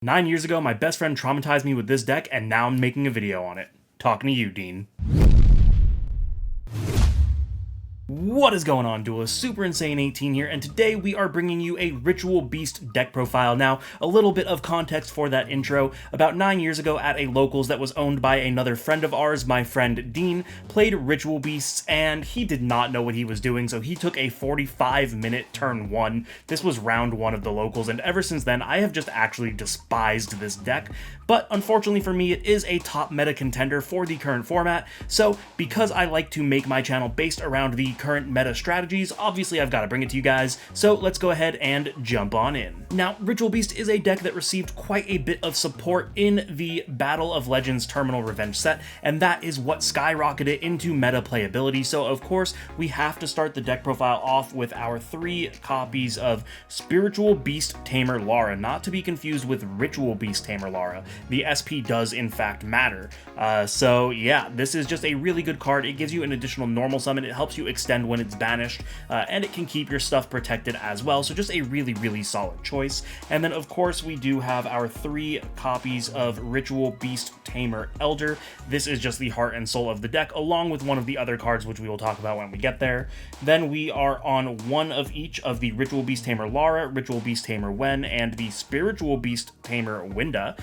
9 years ago, my best friend traumatized me with this deck, and now I'm making a video on it. Talking to you, Dean. What is going on, Duelist? Super Insane 18 here, and today we are bringing you a Ritual Beast deck profile. Now, a little bit of context for that intro. About 9 years ago at a locals that was owned by another friend of ours, my friend Dean, played Ritual Beasts, and he did not know what he was doing, so he took a 45-minute turn 1. This was round 1 of the locals, and ever since then, I have just actually despised this deck. But unfortunately for me, it is a top meta contender for the current format, so because I like to make my channel based around the current meta strategies, obviously I've got to bring it to you guys, so let's go ahead and jump on in. Now, Ritual Beast is a deck that received quite a bit of support in the Battle of Legends Terminal Revenge set, and that is what skyrocketed it into meta playability, so of course we have to start the deck profile off with our 3 copies of Spiritual Beast Tamer Lara, not to be confused with Ritual Beast Tamer Lara. The SP does in fact matter. So yeah, this is just a really good card. It gives you an additional normal summon, it helps you extend when it's banished, and it can keep your stuff protected as well, so just a really solid choice. And then of course we do have our 3 copies of Ritual Beast Tamer Elder. This is just the heart and soul of the deck, along with one of the other cards which we will talk about when we get there. Then we are on one of each of the Ritual Beast Tamer Lara, Ritual Beast Tamer Wen, and the Spiritual Beast Tamer Winda.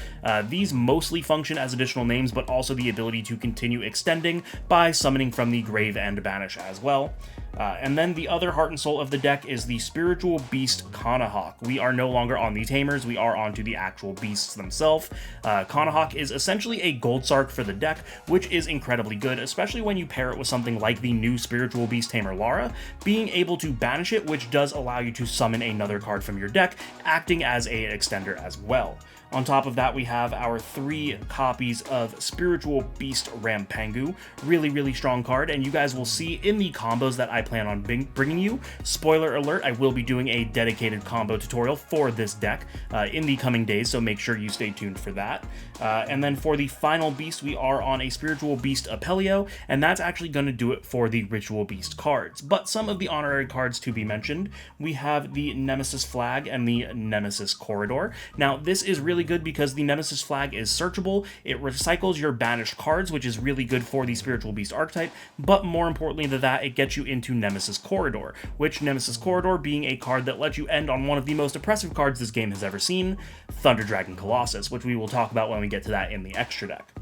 These mostly function as additional names, but also the ability to continue extending by summoning from the grave and banish as well. And then the other heart and soul of the deck is the Spiritual Beast Kanahawk. We are no longer on the Tamers, we are onto the actual beasts themselves. Kanahawk is essentially a gold sark for the deck, which is incredibly good, especially when you pair it with something like the new Spiritual Beast Tamer Lara, being able to banish it, which does allow you to summon another card from your deck, acting as an extender as well. On top of that, we have our 3 copies of Spiritual Beast Rampengu. Really strong card, and you guys will see in the combos that I plan on bringing you. Spoiler alert, I will be doing a dedicated combo tutorial for this deck in the coming days, so make sure you stay tuned for that. And then for the final beast, we are on a Spiritual Beast Apelio, and that's actually going to do it for the Ritual Beast cards. But some of the honorary cards to be mentioned, we have the Nemesis Flag and the Nemesis Corridor. Now, this is really good because the Nemesis Flag is searchable, it recycles your banished cards, which is really good for the Spiritual Beast archetype, but more importantly than that, it gets you into Nemesis Corridor, which Nemesis Corridor being a card that lets you end on one of the most oppressive cards this game has ever seen, Thunder Dragon Colossus, which we will talk about when we get to that in the extra deck.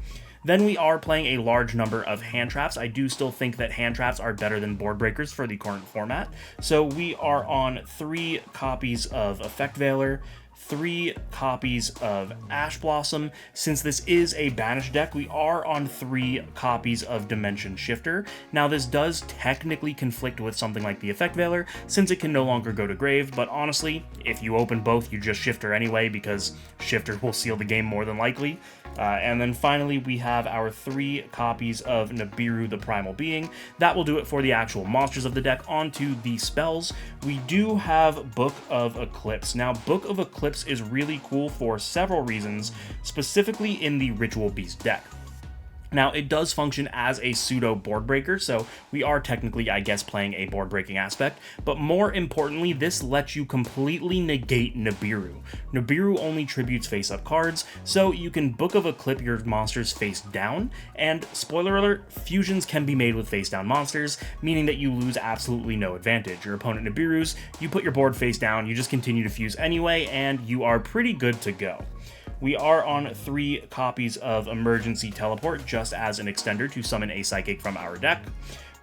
Then we are playing a large number of hand traps. I do still think that hand traps are better than board breakers for the current format. So we are on 3 copies of Effect Veiler, 3 copies of Ash Blossom. Since this is a banished deck, we are on 3 copies of Dimension Shifter. Now, this does technically conflict with something like the Effect Veiler, since it can no longer go to grave, but honestly, if you open both, you just Shifter anyway, because Shifter will seal the game more than likely. And then finally, we have our 3 copies of Nibiru the Primal Being. That will do it for the actual monsters of the deck. Onto the spells. We do have Book of Eclipse. Now, Book of Eclipse is really cool for several reasons, specifically in the Ritual Beast deck. Now, it does function as a pseudo board breaker, so we are technically, I guess, playing a board breaking aspect, but more importantly, this lets you completely negate Nibiru. Nibiru only tributes face-up cards, so you can Book of Eclipse your monsters face down, and spoiler alert, fusions can be made with face down monsters, meaning that you lose absolutely no advantage. Your opponent Nibiru's, you put your board face down, you just continue to fuse anyway, and you are pretty good to go. We are on 3 copies of Emergency Teleport, just as an extender to summon a Psychic from our deck.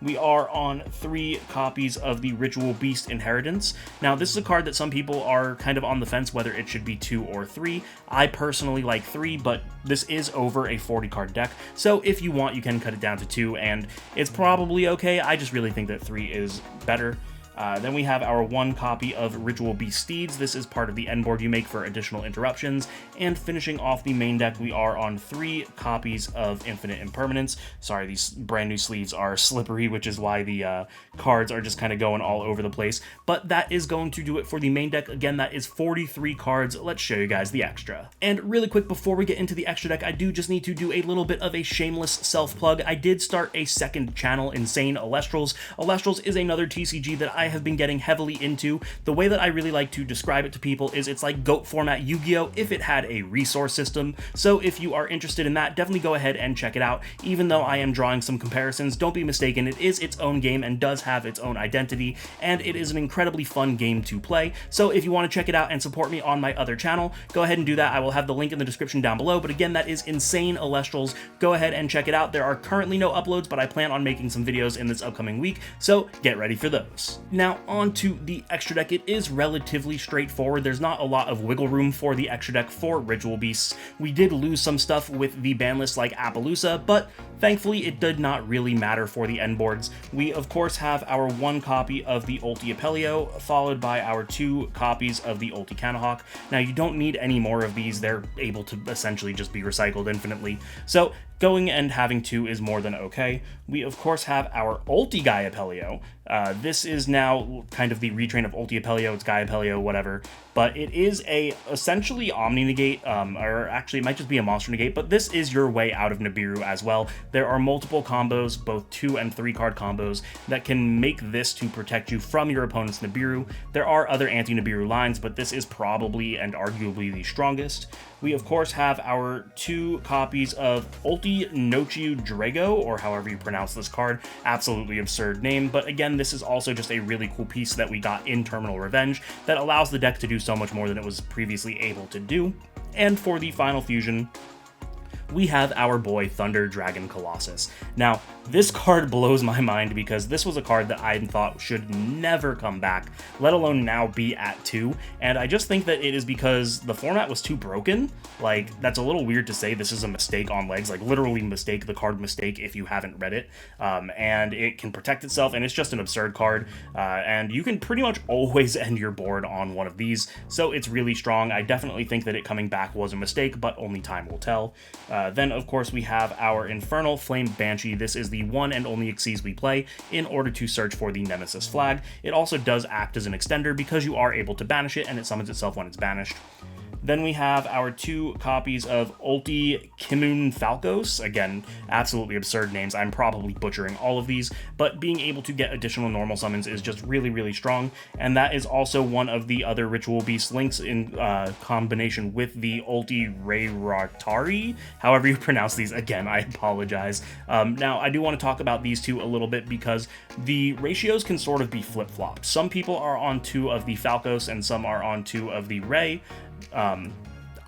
We are on 3 copies of the Ritual Beast Inheritance. Now, this is a card that some people are kind of on the fence whether it should be 2 or 3. I personally like 3, but this is over a 40-card deck, so if you want, you can cut it down to 2, and it's probably okay. I just really think that 3 is better. Then we have our 1 copy of Ritual Beast Steeds. This is part of the end board you make for additional interruptions. And finishing off the main deck, we are on 3 copies of Infinite Impermanence. Sorry, these brand new sleeves are slippery, which is why the cards are just kind of going all over the place. But that is going to do it for the main deck. Again, that is 43 cards. Let's show you guys the extra. And really quick, before we get into the extra deck, I do just need to do a little bit of a shameless self-plug. I did start a second channel, Insane Alestrals. Alestrals is another TCG that I I have been getting heavily into. The way that I really like to describe it to people is it's like GOAT format Yu-Gi-Oh! If it had a resource system. So if you are interested in that, definitely go ahead and check it out. Even though I am drawing some comparisons, don't be mistaken, it is its own game and does have its own identity, and it is an incredibly fun game to play. So if you want to check it out and support me on my other channel, go ahead and do that. I will have the link in the description down below, but again, that is Insane Elestrals. Go ahead and check it out. There are currently no uploads, but I plan on making some videos in this upcoming week, so get ready for those. Now, on to the extra deck. It is relatively straightforward. There's not a lot of wiggle room for the extra deck for Ritual Beasts. We did lose some stuff with the ban list like Appaloosa, but thankfully it did not really matter for the end boards. We of course have our 1 copy of the Ulti-Gaiapelio, followed by our 2 copies of the Ulti-Canahawk. Now you don't need any more of these, they're able to essentially just be recycled infinitely, so going and having 2 is more than okay. We of course have our Ulti-Gaiapelio. This is now kind of the retrain of Ulti-Gaiapelio, it's Gaiapelio, whatever, but it is a essentially Omni-Negate, or actually it might just be a Monster Negate, but this is your way out of Nibiru as well. There are multiple combos, both 2 and 3 card combos, that can make this to protect you from your opponent's Nibiru. There are other anti-Nibiru lines, but this is probably and arguably the strongest. We of course have our 2 copies of Ulti-Nochiu Drago, or however you pronounce this card. Absolutely absurd name, but again, this is also just a really cool piece that we got in Terminal Revenge that allows the deck to do so much more than it was previously able to do. And for the final fusion, we have our boy Thunder Dragon Colossus. Now, this card blows my mind because this was a card that I thought should never come back, let alone now be at 2, and I just think that it is because the format was too broken. Like, that's a little weird to say this is a mistake on legs, like literally mistake, the card mistake if you haven't read it, and it can protect itself, and it's just an absurd card, and you can pretty much always end your board on one of these, so it's really strong. I definitely think that it coming back was a mistake, but only time will tell. Then, of course, we have our Infernal Flame Banshee. This is the one and only Xyz we play in order to search for the Nemesis flag. It also does act as an extender because you are able to banish it, and it summons itself when it's banished. Then we have our 2 copies of Ulti-Kimun Falcos. Again, absolutely absurd names. I'm probably butchering all of these, but being able to get additional normal summons is just really, really strong. And that is also one of the other Ritual Beast links in combination with the Ulti-Rayratari. However you pronounce these, again, I apologize. Now, I do want to talk about these 2 a little bit because the ratios can sort of be flip-flopped. Some people are on 2 of the Falcos and some are on 2 of the Ray.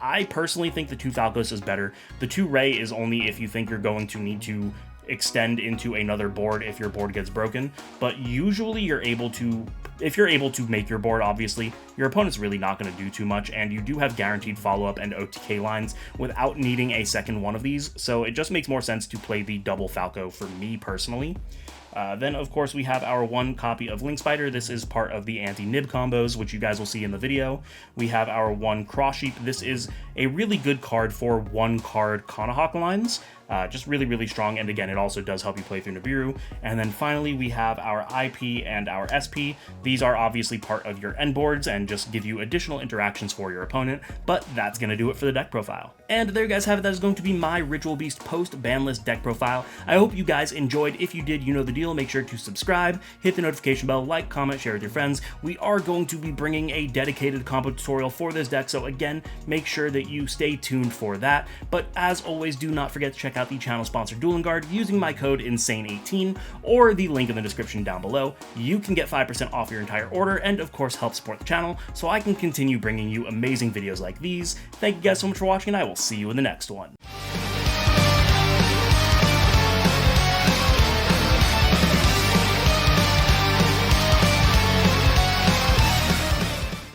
I personally think the 2 Falcos is better. The 2 Ray is only if you think you're going to need to extend into another board if your board gets broken, but usually you're able to, if you're able to make your board, obviously, your opponent's really not going to do too much, and you do have guaranteed follow-up and OTK lines without needing a second one of these, so it just makes more sense to play the double Falco for me personally. Then, of course, we have our 1 copy of Link Spider. This is part of the anti-nib combos, which you guys will see in the video. We have our 1 Cross Sheep. This is a really good card for 1-card Canahawk lines. Just really, really strong, and again, it also does help you play through Nibiru. And then finally, we have our IP and our SP. These are obviously part of your end boards and just give you additional interactions for your opponent, but that's going to do it for the deck profile. And there you guys have it. That is going to be my Ritual Beast post-ban list deck profile. I hope you guys enjoyed. If you did, you know the deal. Make sure to subscribe, hit the notification bell, like, comment, share with your friends. We are going to be bringing a dedicated combo tutorial for this deck, so again, make sure that you stay tuned for that. But as always, do not forget to check out the channel sponsor Dueling Guard using my code INSANE18 or the link in the description down below. You can get 5% off your entire order and of course help support the channel so I can continue bringing you amazing videos like these. Thank you guys so much for watching, and I will see you in the next one.